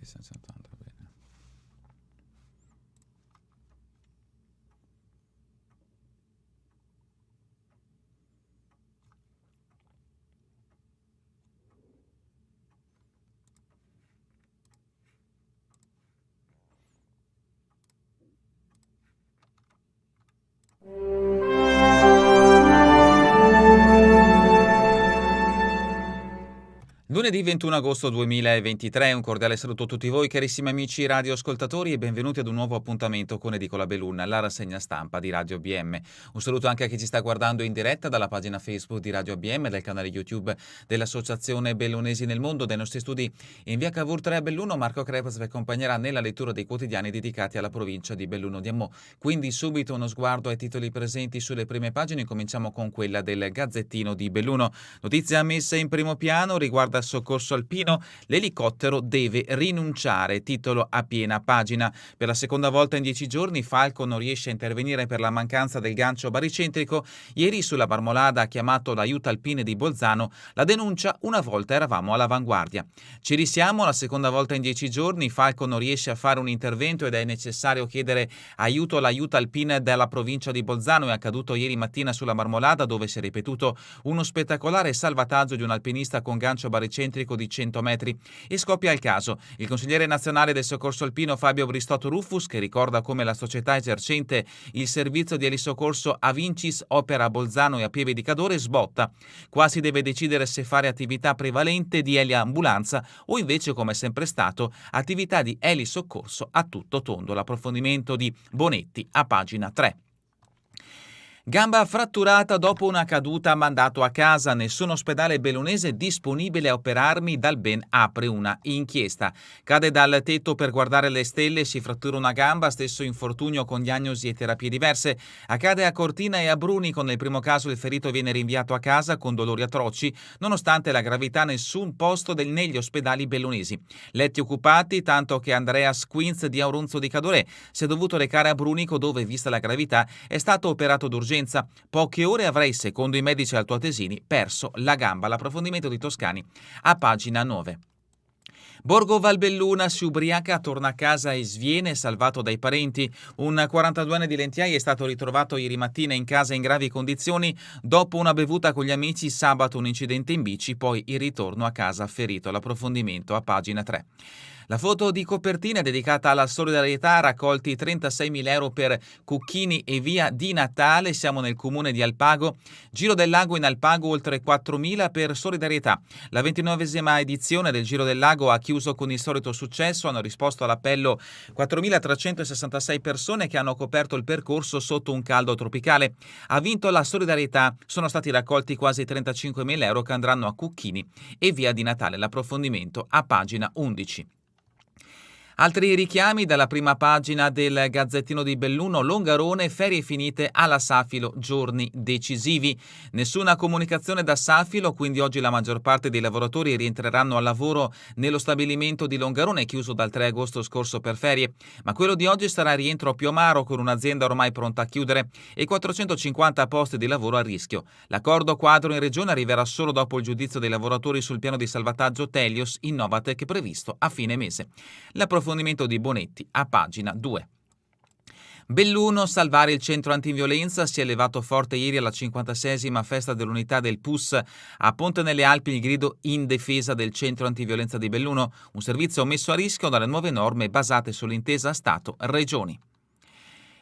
680, bene. Lunedì 21 agosto 2023, un cordiale saluto a tutti voi carissimi amici radioascoltatori e benvenuti ad un nuovo appuntamento con Edicola Belluno, la rassegna stampa di Radio ABM. Un saluto anche a chi ci sta guardando in diretta dalla pagina Facebook di Radio ABM, dal canale YouTube dell'Associazione Bellunesi nel Mondo, dai nostri studi in via Cavour 3 a Belluno. Marco Crepas vi accompagnerà nella lettura dei quotidiani dedicati alla provincia di Belluno. Diamo quindi subito uno sguardo ai titoli presenti sulle prime pagine. Cominciamo con quella del Gazzettino di Belluno. Notizia messa in primo piano riguarda soccorso alpino, l'elicottero deve rinunciare, titolo a piena pagina. Per la seconda volta in 10 giorni Falco non riesce a intervenire per la mancanza del gancio baricentrico. Ieri sulla Marmolada ha chiamato l'aiuto alpine di Bolzano, la denuncia: una volta eravamo all'avanguardia. Ci risiamo, la seconda volta in 10 giorni Falco non riesce a fare un intervento ed è necessario chiedere aiuto all'aiuto alpine della provincia di Bolzano. È accaduto ieri mattina sulla Marmolada, dove si è ripetuto uno spettacolare salvataggio di un alpinista con gancio baricentrico di 100 metri. E scoppia il caso. Il consigliere nazionale del soccorso alpino Fabio Bristotto Ruffus, che ricorda come la società esercente il servizio di elisoccorso Avincis opera a Bolzano e a Pieve di Cadore, sbotta. Qua si deve decidere se fare attività prevalente di eliambulanza o invece, come è sempre stato, attività di elisoccorso a tutto tondo. L'approfondimento di Bonetti a pagina 3. Gamba fratturata dopo una caduta, mandato a casa. Nessun ospedale bellunese disponibile a operarmi, dal Ben apre una inchiesta. Cade dal tetto per guardare le stelle, si frattura una gamba, stesso infortunio con diagnosi e terapie diverse. Accade a Cortina e a Brunico. Nel primo caso il ferito viene rinviato a casa con dolori atroci. Nonostante la gravità, nessun posto negli ospedali bellunesi. Letti occupati, tanto che Andreas Quinz di Aurunzo di Cadore si è dovuto recare a Brunico, dove, vista la gravità, è stato operato d'urgenza. Poche ore avrei, secondo i medici altoatesini, perso la gamba. L'approfondimento di Toscani a pagina 9. Borgo Valbelluna si ubriaca, torna a casa e sviene, salvato dai parenti. Un 42enne di Lentiai è stato ritrovato ieri mattina in casa in gravi condizioni dopo una bevuta con gli amici. Sabato un incidente in bici, poi il ritorno a casa ferito. L'approfondimento a pagina 3. La foto di copertina è dedicata alla solidarietà, raccolti 36.000 euro per Cucchini e via di Natale. Siamo nel comune di Alpago. Giro del Lago in Alpago, oltre 4.000 per solidarietà. La 29esima edizione del Giro del Lago ha chiuso con il solito successo. Hanno risposto all'appello 4.366 persone che hanno coperto il percorso sotto un caldo tropicale. Ha vinto la solidarietà. Sono stati raccolti quasi 35.000 euro che andranno a Cucchini e via di Natale. L'approfondimento a pagina 11. Altri richiami dalla prima pagina del Gazzettino di Belluno. Longarone, ferie finite alla Safilo, giorni decisivi. Nessuna comunicazione da Safilo, quindi oggi la maggior parte dei lavoratori rientreranno al lavoro nello stabilimento di Longarone, chiuso dal 3 agosto scorso per ferie. Ma quello di oggi sarà rientro più amaro, con un'azienda ormai pronta a chiudere e 450 posti di lavoro a rischio. L'accordo quadro in regione arriverà solo dopo il giudizio dei lavoratori sul piano di salvataggio Telios Innovatec previsto a fine mese. L'approfondimento di Bonetti a pagina 2. Belluno, salvare il centro antiviolenza. Si è elevato forte ieri alla 56esima festa dell'unità del PUS a Ponte nelle Alpi il grido in difesa del centro antiviolenza di Belluno, un servizio messo a rischio dalle nuove norme basate sull'intesa Stato-Regioni.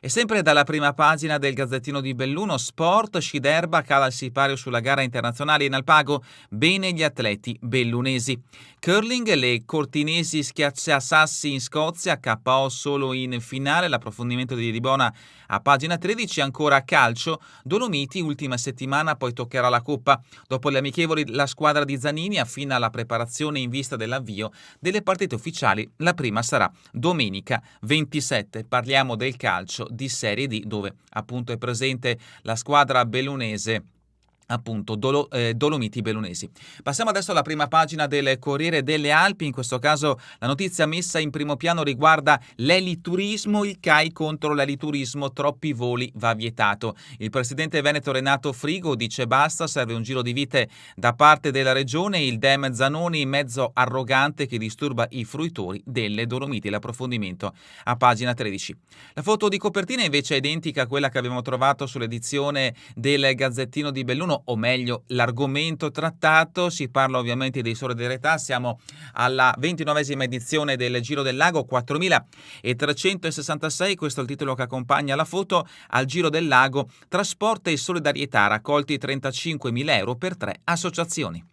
E sempre dalla prima pagina del Gazzettino di Belluno, sport, sci d'erba, cala il sipario sulla gara internazionale in Alpago, bene gli atleti bellunesi. Curling, le cortinesi schiacciasassi in Scozia, KO solo in finale. L'approfondimento di Dibona a pagina 13. Ancora calcio, Dolomiti, ultima settimana, poi toccherà la Coppa. Dopo le amichevoli la squadra di Zanini affina la preparazione in vista dell'avvio delle partite ufficiali. La prima sarà domenica 27. Parliamo del calcio di Serie D, dove appunto è presente la squadra bellunese appunto Dolomiti Bellunesi. Passiamo adesso alla prima pagina del Corriere delle Alpi. In questo caso la notizia messa in primo piano riguarda l'eliturismo, il CAI contro l'eliturismo, troppi voli va vietato. Il presidente veneto Renato Frigo dice basta, serve un giro di vite da parte della regione, il Dem Zanoni mezzo arrogante che disturba i fruitori delle Dolomiti. L'approfondimento a pagina 13. La foto di copertina invece è identica a quella che abbiamo trovato sull'edizione del Gazzettino di Belluno, o meglio l'argomento trattato. Si parla ovviamente dei solidarietà, siamo alla 29esima edizione del Giro del Lago, 4.366, questo è il titolo che accompagna la foto. Al Giro del Lago, trasporto e solidarietà, raccolti 35.000 euro per 3 associazioni.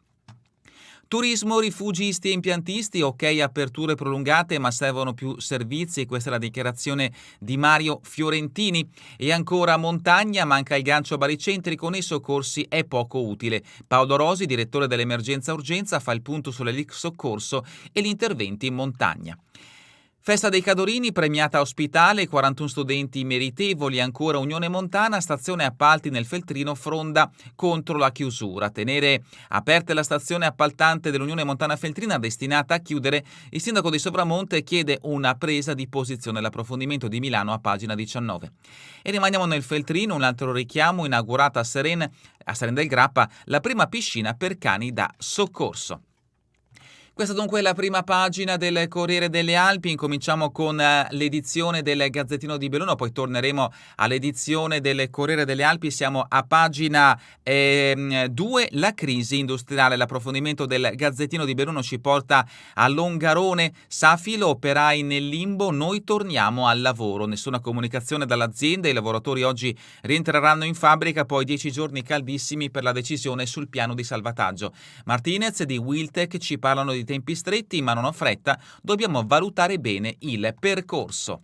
Turismo, rifugisti e impiantisti, ok aperture prolungate ma servono più servizi, questa è la dichiarazione di Mario Fiorentini. E ancora montagna, manca il gancio baricentrico nei soccorsi, è poco utile. Paolo Rosi, direttore dell'emergenza urgenza, fa il punto sull'elic-soccorso e gli interventi in montagna. Festa dei Cadorini, premiata ospitale, 41 studenti meritevoli. Ancora Unione Montana, stazione appalti nel Feltrino fronda contro la chiusura. Tenere aperte la stazione appaltante dell'Unione Montana Feltrina destinata a chiudere, il sindaco di Sopramonte chiede una presa di posizione. L'approfondimento di Milano a pagina 19. E rimaniamo nel Feltrino, un altro richiamo, inaugurata a Seren del Grappa, la prima piscina per cani da soccorso. Questa dunque è la prima pagina del Corriere delle Alpi. Incominciamo con l'edizione del Gazzettino di Belluno, poi torneremo all'edizione del Corriere delle Alpi. Siamo a pagina 2, la crisi industriale. L'approfondimento del Gazzettino di Belluno ci porta a Longarone. Safilo, operai nel limbo, noi torniamo al lavoro. Nessuna comunicazione dall'azienda, i lavoratori oggi rientreranno in fabbrica, poi 10 giorni caldissimi per la decisione sul piano di salvataggio. Martinez di Wiltec ci parlano di tempi stretti, ma non ho fretta, dobbiamo valutare bene il percorso.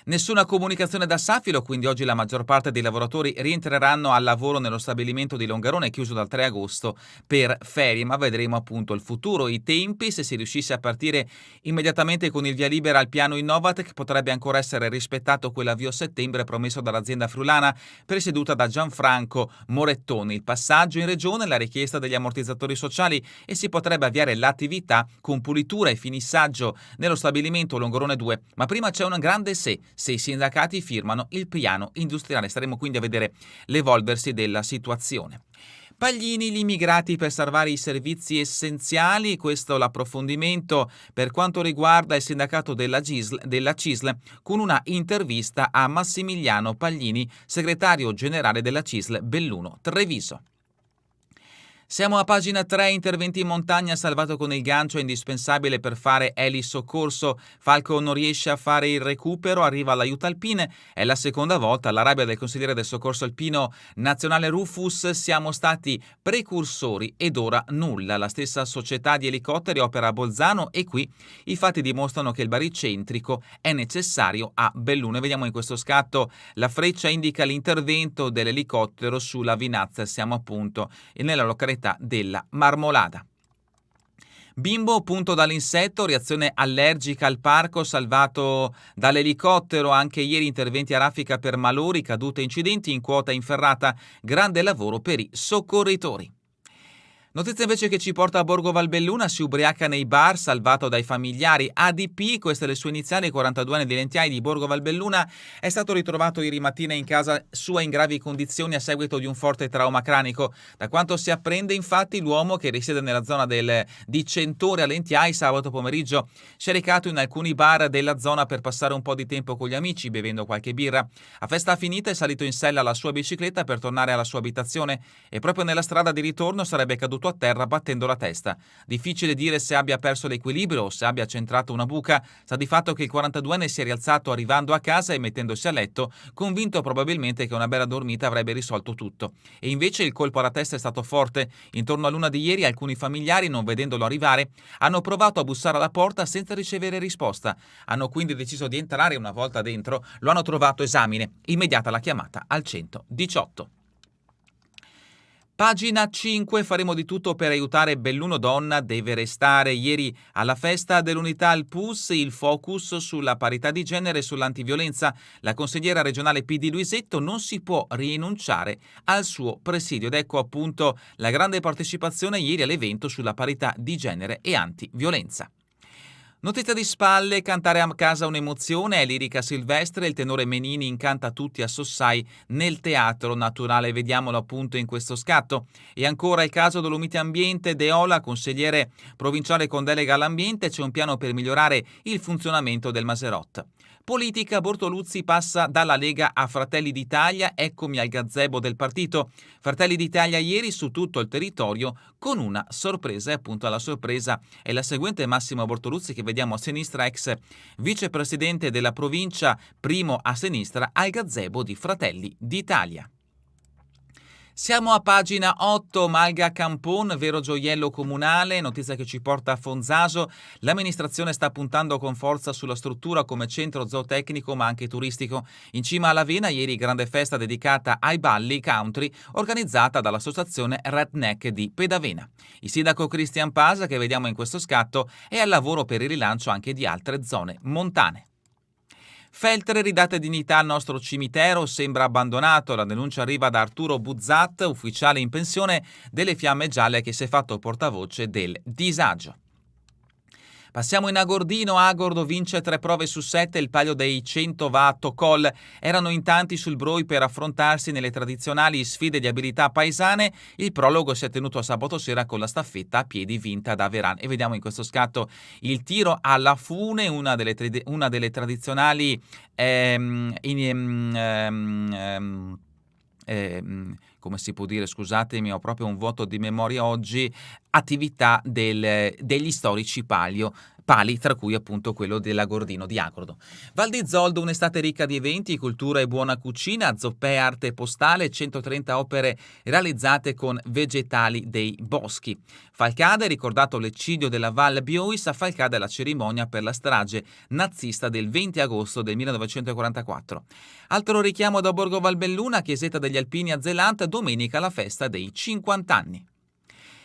Nessuna comunicazione da Safilo, quindi oggi la maggior parte dei lavoratori rientreranno al lavoro nello stabilimento di Longarone chiuso dal 3 agosto per ferie, ma vedremo appunto il futuro, i tempi. Se si riuscisse a partire immediatamente con il via libera al piano Innovatec potrebbe ancora essere rispettato quell'avvio a settembre promesso dall'azienda friulana presieduta da Gianfranco Morettoni. Il passaggio in regione, la richiesta degli ammortizzatori sociali e si potrebbe avviare l'attività con pulitura e finissaggio nello stabilimento Longarone 2, ma prima c'è un grande se i sindacati firmano il piano industriale. Staremo quindi a vedere l'evolversi della situazione. Paglini, gli immigrati per salvare i servizi essenziali, questo è l'approfondimento per quanto riguarda il sindacato della CISL con una intervista a Massimiliano Paglini, segretario generale della CISL Belluno Treviso. Siamo a pagina 3, interventi in montagna, salvato con il gancio, è indispensabile per fare elisoccorso. Falco non riesce a fare il recupero, arriva all'aiuto alpine, è la seconda volta. La rabbia del consigliere del soccorso alpino nazionale Rufus, siamo stati precursori ed ora nulla. La stessa società di elicotteri opera a Bolzano e qui i fatti dimostrano che il baricentrico è necessario a Belluno. Vediamo in questo scatto, la freccia indica l'intervento dell'elicottero sulla Vinazza, siamo appunto nella località della Marmolada. Bimbo punto dall'insetto, reazione allergica al parco, salvato dall'elicottero. Anche ieri interventi a raffica per malori, cadute e incidenti in quota inferrata, grande lavoro per i soccorritori. Notizia invece che ci porta a Borgo Valbelluna, si ubriaca nei bar, salvato dai familiari. ADP, queste le sue iniziali, 42 anni di Lentiai di Borgo Valbelluna, è stato ritrovato ieri mattina in casa sua in gravi condizioni a seguito di un forte trauma cranico. Da quanto si apprende, infatti, l'uomo, che risiede nella zona di Centore a Lentiai, sabato pomeriggio si è recato in alcuni bar della zona per passare un po' di tempo con gli amici, bevendo qualche birra. A festa finita è salito in sella alla sua bicicletta per tornare alla sua abitazione e proprio nella strada di ritorno sarebbe caduto a terra battendo la testa. Difficile dire se abbia perso l'equilibrio o se abbia centrato una buca. Sta di fatto che il 42enne si è rialzato arrivando a casa e mettendosi a letto, convinto probabilmente che una bella dormita avrebbe risolto tutto. E invece il colpo alla testa è stato forte. Intorno all'1 di ieri alcuni familiari, non vedendolo arrivare, hanno provato a bussare alla porta senza ricevere risposta. Hanno quindi deciso di entrare e una volta dentro lo hanno trovato esame. Immediata la chiamata al 118. Pagina 5, faremo di tutto per aiutare Belluno Donna deve restare. Ieri alla festa dell'Unità al PUS il focus sulla parità di genere e sull'antiviolenza. La consigliera regionale PD Luisetto non si può rinunciare al suo presidio ed ecco appunto la grande partecipazione ieri all'evento sulla parità di genere e antiviolenza. Notizia di spalle, cantare a casa un'emozione, è Lirica Silvestre, il tenore Menini incanta tutti a Sossai nel Teatro Naturale, vediamolo appunto in questo scatto. E ancora il caso Dolomiti Ambiente, Deola, consigliere provinciale con delega all'ambiente, c'è un piano per migliorare il funzionamento del Maserot. Politica, Bortoluzzi passa dalla Lega a Fratelli d'Italia, eccomi al gazebo del partito. Fratelli d'Italia ieri su tutto il territorio con una sorpresa e appunto la sorpresa è la seguente: Massimo Bortoluzzi, che vediamo a sinistra, ex vicepresidente della provincia, primo a sinistra al gazebo di Fratelli d'Italia. Siamo a pagina 8, Malga Campon, vero gioiello comunale, notizia che ci porta a Fonzaso. L'amministrazione sta puntando con forza sulla struttura come centro zootecnico ma anche turistico. In cima alla Vena ieri grande festa dedicata ai balli country organizzata dall'associazione Redneck di Pedavena. Il sindaco Cristian Pasa, che vediamo in questo scatto, è al lavoro per il rilancio anche di altre zone montane. Feltre, ridate dignità al nostro cimitero, sembra abbandonato. La denuncia arriva da Arturo Buzzat, ufficiale in pensione delle Fiamme Gialle, che si è fatto portavoce del disagio. Passiamo in Agordino, Agordo vince 3 prove su 7, il palio dei 100 va a Tocol. Erano in tanti sul Broi per affrontarsi nelle tradizionali sfide di abilità paesane. Il prologo si è tenuto a sabato sera con la staffetta a piedi vinta da Veran. E vediamo in questo scatto il tiro alla fune, una delle tradizionali come si può dire, scusatemi, ho proprio un vuoto di memoria oggi, attività degli storici pali, tra cui appunto quello dell'Agordino di Agordo. Val di Zoldo, un'estate ricca di eventi, cultura e buona cucina, zoppè, arte postale, 130 opere realizzate con vegetali dei boschi. Falcade, ricordato l'eccidio della Val Biois, a Falcade la cerimonia per la strage nazista del 20 agosto del 1944. Altro richiamo da Borgo Valbelluna, chiesetta degli Alpini a Zelant, domenica la festa dei 50 anni.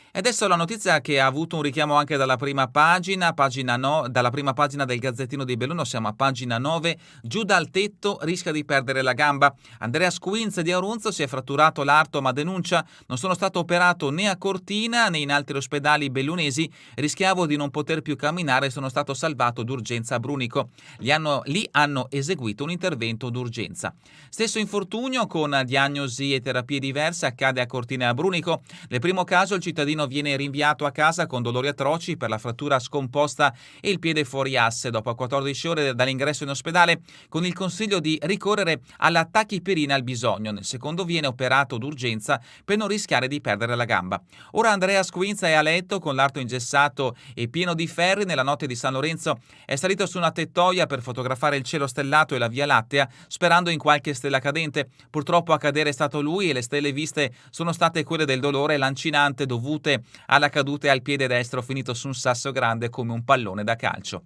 E adesso la notizia che ha avuto un richiamo anche dalla prima pagina del Gazzettino di Belluno, siamo a pagina 9, giù dal tetto, rischia di perdere la gamba. Andrea Squinz di Arunzo si è fratturato l'arto ma denuncia: non sono stato operato né a Cortina né in altri ospedali bellunesi, rischiavo di non poter più camminare e sono stato salvato d'urgenza a Brunico. Lì hanno eseguito un intervento d'urgenza. Stesso infortunio con diagnosi e terapie diverse accade a Cortina e a Brunico. Nel primo caso il cittadino viene rinviato a casa con dolori atroci per la frattura scomposta e il piede fuori asse dopo 14 ore dall'ingresso in ospedale, con il consiglio di ricorrere alla tachipirina al bisogno. Nel secondo viene operato d'urgenza per non rischiare di perdere la gamba. Ora Andrea Squinza è a letto con l'arto ingessato e pieno di ferri. Nella notte di San Lorenzo è salito su una tettoia per fotografare il cielo stellato e la Via Lattea, sperando in qualche stella cadente. Purtroppo a cadere è stato lui e le stelle viste sono state quelle del dolore lancinante dovute alla caduta al piede destro finito su un sasso grande come un pallone da calcio.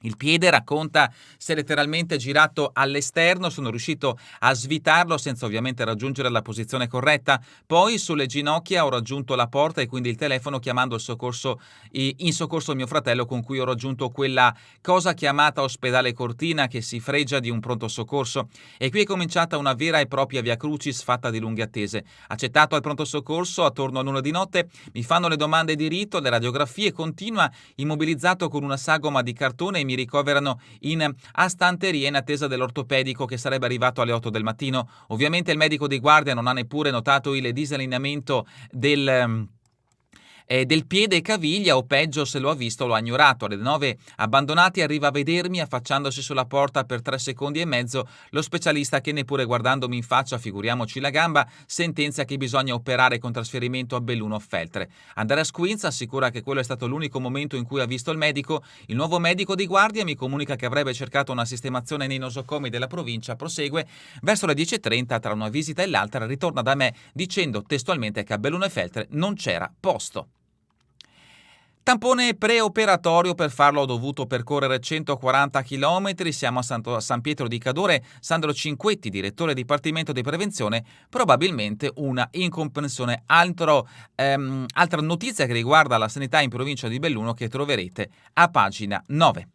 Il piede, racconta, si è letteralmente girato all'esterno, sono riuscito a svitarlo senza ovviamente raggiungere la posizione corretta. Poi sulle ginocchia ho raggiunto la porta e quindi il telefono, chiamando in soccorso mio fratello, con cui ho raggiunto quella cosa chiamata ospedale Cortina che si fregia di un pronto soccorso. E qui è cominciata una vera e propria via crucis fatta di lunghe attese. Accettato al pronto soccorso attorno all'1 di notte, mi fanno le domande di rito, le radiografie, continua immobilizzato con una sagoma di cartone e mi ricoverano in astanteria in attesa dell'ortopedico che sarebbe arrivato alle 8 del mattino. Ovviamente il medico di guardia non ha neppure notato il disallineamento del piede e caviglia, o peggio, se lo ha visto lo ha ignorato. Alle 9 abbandonati arriva a vedermi affacciandosi sulla porta per 3 secondi e mezzo. Lo specialista, che neppure guardandomi in faccia, figuriamoci la gamba, sentenzia che bisogna operare con trasferimento a Belluno Feltre. Andrea Squinz assicura che quello è stato l'unico momento in cui ha visto il medico. Il nuovo medico di guardia mi comunica che avrebbe cercato una sistemazione nei nosocomi della provincia. Prosegue: verso le 10:30 tra una visita e l'altra ritorna da me dicendo testualmente che a Belluno e Feltre non c'era posto. Tampone preoperatorio, per farlo ho dovuto percorrere 140 km. Siamo a San Pietro di Cadore. Sandro Cinquetti, direttore Dipartimento di Prevenzione, probabilmente una incomprensione. Altra notizia che riguarda la sanità in provincia di Belluno che troverete a pagina 9.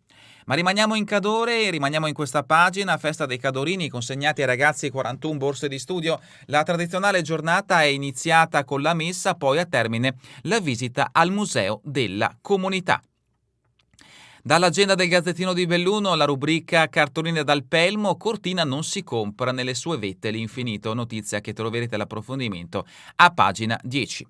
Ma rimaniamo in Cadore, rimaniamo in questa pagina, festa dei Cadorini, consegnati ai ragazzi 41 borse di studio. La tradizionale giornata è iniziata con la messa, poi a termine la visita al museo della comunità. Dall'agenda del Gazzettino di Belluno, la rubrica Cartoline dal Pelmo, Cortina non si compra nelle sue vette l'infinito, notizia che troverete l'approfondimento a pagina 10.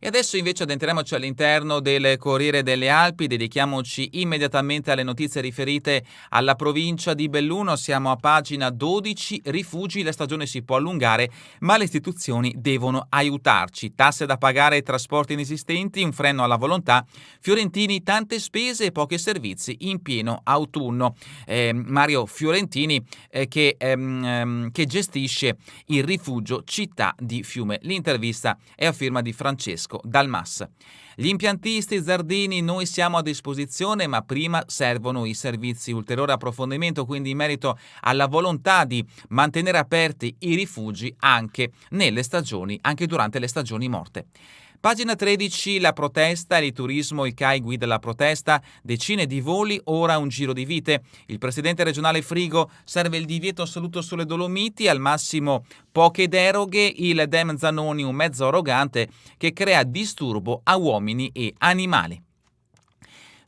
E adesso invece addentriamoci all'interno del Corriere delle Alpi, dedichiamoci immediatamente alle notizie riferite alla provincia di Belluno. Siamo a pagina 12, rifugi, la stagione si può allungare ma le istituzioni devono aiutarci, tasse da pagare e trasporti inesistenti, un freno alla volontà, fiorentini tante spese e pochi servizi in pieno autunno. Mario Fiorentini che gestisce il rifugio Città di Fiume. L'intervista è a firma di Francesco Dalmas. Gli impiantisti Zardini, noi siamo a disposizione, ma prima servono i servizi. Ulteriore approfondimento quindi in merito alla volontà di mantenere aperti i rifugi anche durante le stagioni morte. Pagina 13, la protesta, il turismo, il CAI guida la protesta, decine di voli, ora un giro di vite. Il presidente regionale Frigo, serve il divieto assoluto sulle Dolomiti, al massimo poche deroghe, il Dem Zanoni un mezzo arrogante che crea disturbo a uomini e animali.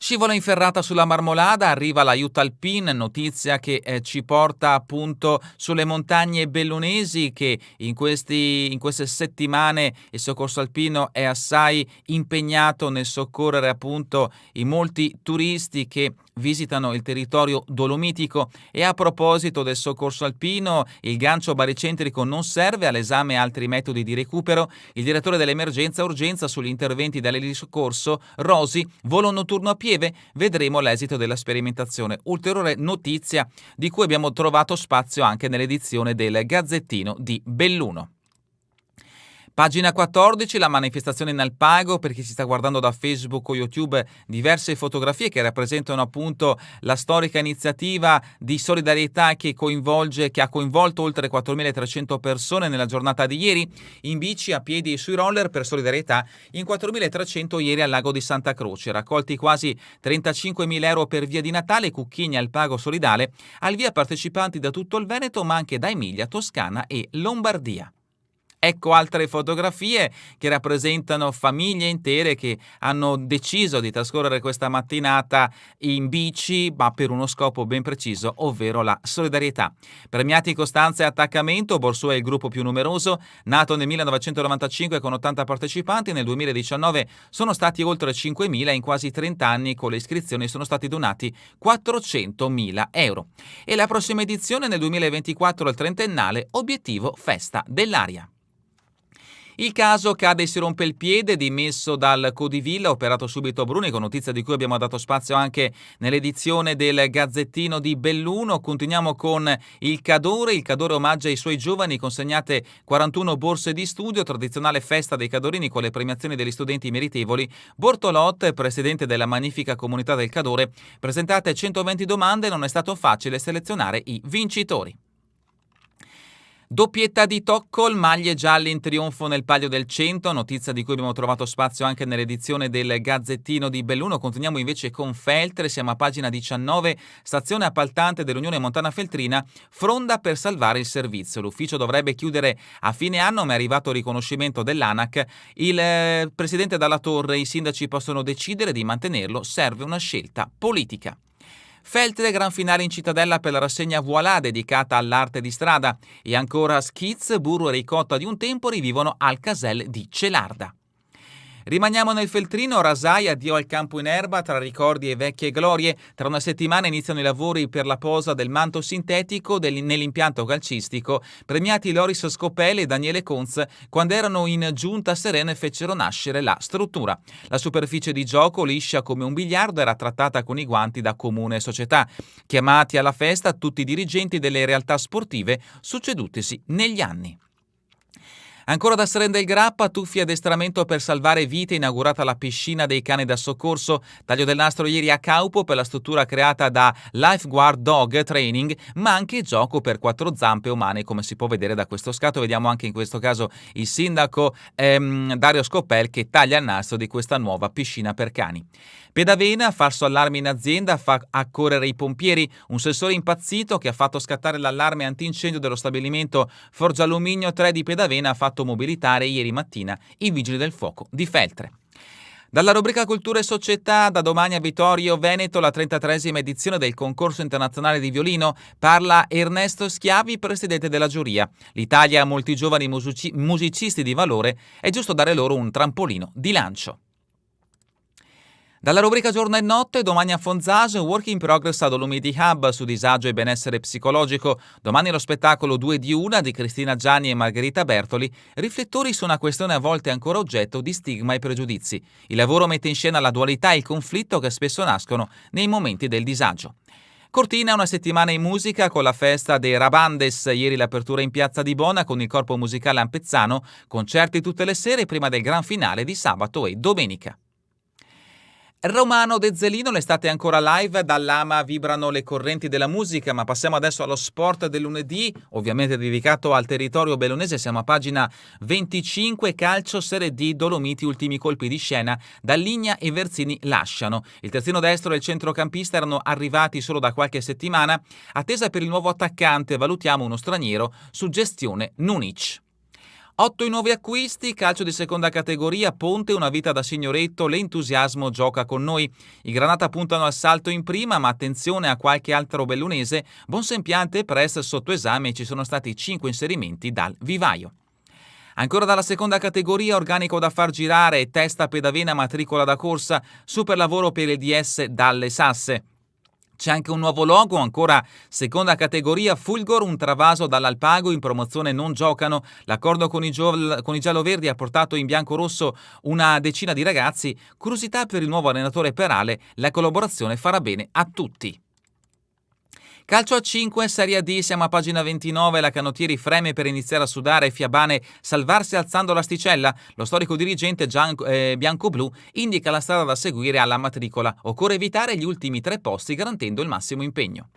Scivola in ferrata sulla Marmolada, arriva l'aiuto alpin, notizia che ci porta appunto sulle montagne bellunesi che in queste settimane il soccorso alpino è assai impegnato nel soccorrere appunto i molti turisti che visitano il territorio dolomitico. E a proposito del soccorso alpino, il gancio baricentrico non serve, all'esame altri metodi di recupero. Il direttore dell'emergenza urgenza sugli interventi di soccorso, Rosi, volo notturno a Pieve, vedremo l'esito della sperimentazione. Ulteriore notizia di cui abbiamo trovato spazio anche nell'edizione del Gazzettino di Belluno. Pagina 14, la manifestazione in Alpago, per chi si sta guardando da Facebook o YouTube, diverse fotografie che rappresentano appunto la storica iniziativa di solidarietà che ha coinvolto oltre 4.300 persone nella giornata di ieri, in bici, a piedi e sui roller per solidarietà, in 4.300 ieri al lago di Santa Croce, raccolti quasi 35.000 euro per via di Natale, Cucchigna Alpago Solidale, al via partecipanti da tutto il Veneto ma anche da Emilia, Toscana e Lombardia. Ecco altre fotografie che rappresentano famiglie intere che hanno deciso di trascorrere questa mattinata in bici, ma per uno scopo ben preciso, ovvero la solidarietà. Premiati Costanza e Attaccamento, Borsua è il gruppo più numeroso, nato nel 1995 con 80 partecipanti, nel 2019 sono stati oltre 5.000, in quasi 30 anni con le iscrizioni sono stati donati 400.000 euro. E la prossima edizione nel 2024 il trentennale, obiettivo Festa dell'Aria. Il caso cade e si rompe il piede, dimesso dal Codivilla, operato subito Brunico, notizia di cui abbiamo dato spazio anche nell'edizione del Gazzettino di Belluno. Continuiamo con il Cadore omaggia i suoi giovani, consegnate 41 borse di studio, tradizionale festa dei Cadorini con le premiazioni degli studenti meritevoli. Bortolot, presidente della magnifica comunità del Cadore, presentate 120 domande, non è stato facile selezionare i vincitori. Doppietta di Toccol, maglie gialle in trionfo nel Palio del Cento, notizia di cui abbiamo trovato spazio anche nell'edizione del Gazzettino di Belluno. Continuiamo invece con Feltre, siamo a pagina 19, stazione appaltante dell'Unione Montana Feltrina, fronda per salvare il servizio. L'ufficio dovrebbe chiudere a fine anno, ma è arrivato il riconoscimento dell'ANAC. Il presidente Dalla Torre, i sindaci possono decidere di mantenerlo, serve una scelta politica. Feltre, gran finale in cittadella per la rassegna Voilà dedicata all'arte di strada. E ancora Schiz, burro e ricotta di un tempo rivivono al Caselle di Celarda. Rimaniamo nel Feltrino, Rasai, addio al campo in erba, tra ricordi e vecchie glorie. Tra una settimana iniziano i lavori per la posa del manto sintetico nell'impianto calcistico. Premiati Loris Scopelli e Daniele Conz, quando erano in giunta serena e fecero nascere la struttura. La superficie di gioco, liscia come un biliardo, era trattata con i guanti da comune società. Chiamati alla festa tutti i dirigenti delle realtà sportive succedutesi negli anni. Ancora da Serena del Grappa, tuffi e addestramento per salvare vite, inaugurata la piscina dei cani da soccorso, taglio del nastro ieri a Caupo per la struttura creata da Lifeguard Dog Training, ma anche gioco per 4 zampe umane, come si può vedere da questo scatto. Vediamo anche in questo caso il sindaco Dario Scopel che taglia il nastro di questa nuova piscina per cani. Pedavena, falso allarme in azienda, fa accorrere i pompieri, un sensore impazzito che ha fatto scattare l'allarme antincendio dello stabilimento Forgia Alluminio 3 di Pedavena ha fatto mobilitare ieri mattina i vigili del fuoco di Feltre. Dalla rubrica Cultura e Società, da domani a Vittorio Veneto la 33esima edizione del concorso internazionale di violino, parla Ernesto Schiavi, presidente della giuria. L'Italia ha molti giovani musicisti di valore, è giusto dare loro un trampolino di lancio. Dalla rubrica Giorno e Notte, domani a Fonzaso, Work in Progress a Dolomiti Hub su disagio e benessere psicologico. Domani lo spettacolo 2 di 1 di Cristina Gianni e Margherita Bertoli, riflettori su una questione a volte ancora oggetto di stigma e pregiudizi. Il lavoro mette in scena la dualità e il conflitto che spesso nascono nei momenti del disagio. Cortina, una settimana in musica con la festa dei Rabandes, ieri l'apertura in piazza di Bona con il corpo musicale ampezzano, concerti tutte le sere prima del gran finale di sabato e domenica. Romano De Zelino, l'estate è ancora live, dall'Ama vibrano le correnti della musica, ma passiamo adesso allo sport del lunedì, ovviamente dedicato al territorio bellunese. Siamo a pagina 25, calcio Serie D, Dolomiti, ultimi colpi di scena, Dalligna e Verzini lasciano. Il terzino destro e il centrocampista erano arrivati solo da qualche settimana, attesa per il nuovo attaccante, valutiamo uno straniero, suggestione Nunic. 8 i nuovi acquisti, calcio di seconda categoria, Ponte, una vita da signoretto, l'entusiasmo gioca con noi. I Granata puntano al salto in prima, ma attenzione a qualche altro bellunese, Bonsempiante e Press sotto esame e ci sono stati 5 inserimenti dal vivaio. Ancora dalla seconda categoria, organico da far girare, testa Pedavena, matricola da corsa, super lavoro per il DS dalle Sasse. C'è anche un nuovo logo, ancora seconda categoria, Fulgor, un travaso dall'Alpago, in promozione non giocano. L'accordo con i gialloverdi ha portato in bianco-rosso una decina di ragazzi. Curiosità per il nuovo allenatore Perale, la collaborazione farà bene a tutti. Calcio a 5, Serie D, siamo a pagina 29, la Canottieri freme per iniziare a sudare, Fiabane salvarsi alzando l'asticella, lo storico dirigente bianco-blu indica la strada da seguire alla matricola, occorre evitare gli ultimi 3 posti garantendo il massimo impegno.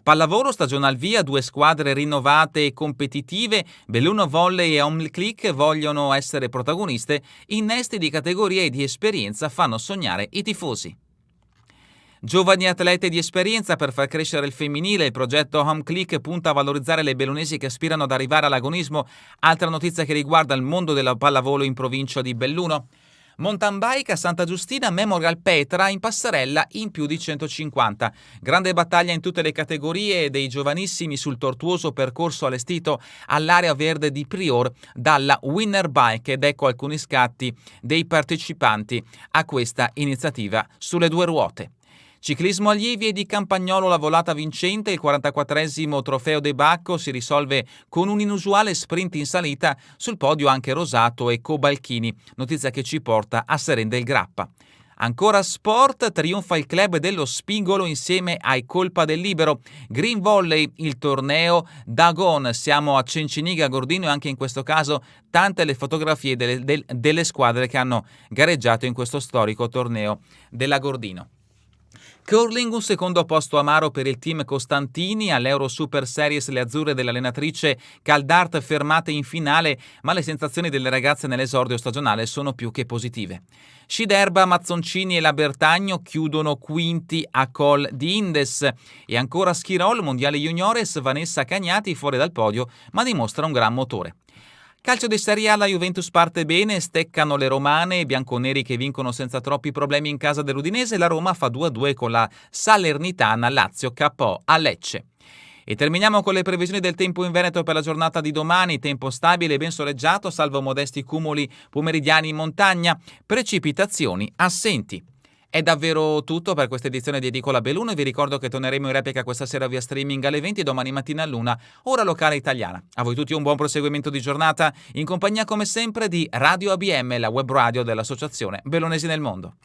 Pallavolo, stagione al via, 2 squadre rinnovate e competitive, Belluno Volley e Home Click vogliono essere protagoniste, innesti di categoria e di esperienza fanno sognare i tifosi. Giovani atlete di esperienza per far crescere il femminile, il progetto Home Click punta a valorizzare le bellunesi che aspirano ad arrivare all'agonismo. Altra notizia che riguarda il mondo della pallavolo in provincia di Belluno. Mountain bike a Santa Giustina, Memorial Petra in passerella in più di 150. Grande battaglia in tutte le categorie dei giovanissimi sul tortuoso percorso allestito all'area verde di Prior dalla Winner Bike, ed ecco alcuni scatti dei partecipanti a questa iniziativa sulle 2 ruote. Ciclismo allievi e di Campagnolo, la volata vincente, il 44esimo trofeo De Bacco si risolve con un inusuale sprint in salita, sul podio anche Rosato e Cobalchini, notizia che ci porta a Serena del Grappa. Ancora sport, trionfa il club dello Spigolo insieme ai Colpa del Libero. Green Volley, il torneo Dagon, siamo a Cenciniga Gordino e anche in questo caso tante le fotografie delle squadre che hanno gareggiato in questo storico torneo della Gordino. Curling, un secondo posto amaro per il team Costantini, all'Euro Super Series le azzurre dell'allenatrice Caldart fermate in finale, ma le sensazioni delle ragazze nell'esordio stagionale sono più che positive. Sci d'erba, Mazzoncini e la Bertagno chiudono quinti a Col di Indes e ancora ski roll, mondiale juniores, Vanessa Cagnati fuori dal podio ma dimostra un gran motore. Calcio di Serie A, la Juventus parte bene, steccano le romane, i bianconeri che vincono senza troppi problemi in casa dell'Udinese, la Roma fa 2-2 con la Salernitana, Lazio KO a Lecce. E terminiamo con le previsioni del tempo in Veneto per la giornata di domani, tempo stabile e ben soleggiato, salvo modesti cumuli pomeridiani in montagna, precipitazioni assenti. È davvero tutto per questa edizione di Edicola Belluno e vi ricordo che torneremo in replica questa sera via streaming alle 20 e domani mattina all'1, ora locale italiana. A voi tutti un buon proseguimento di giornata in compagnia come sempre di Radio ABM, la web radio dell'Associazione Bellunesi nel Mondo.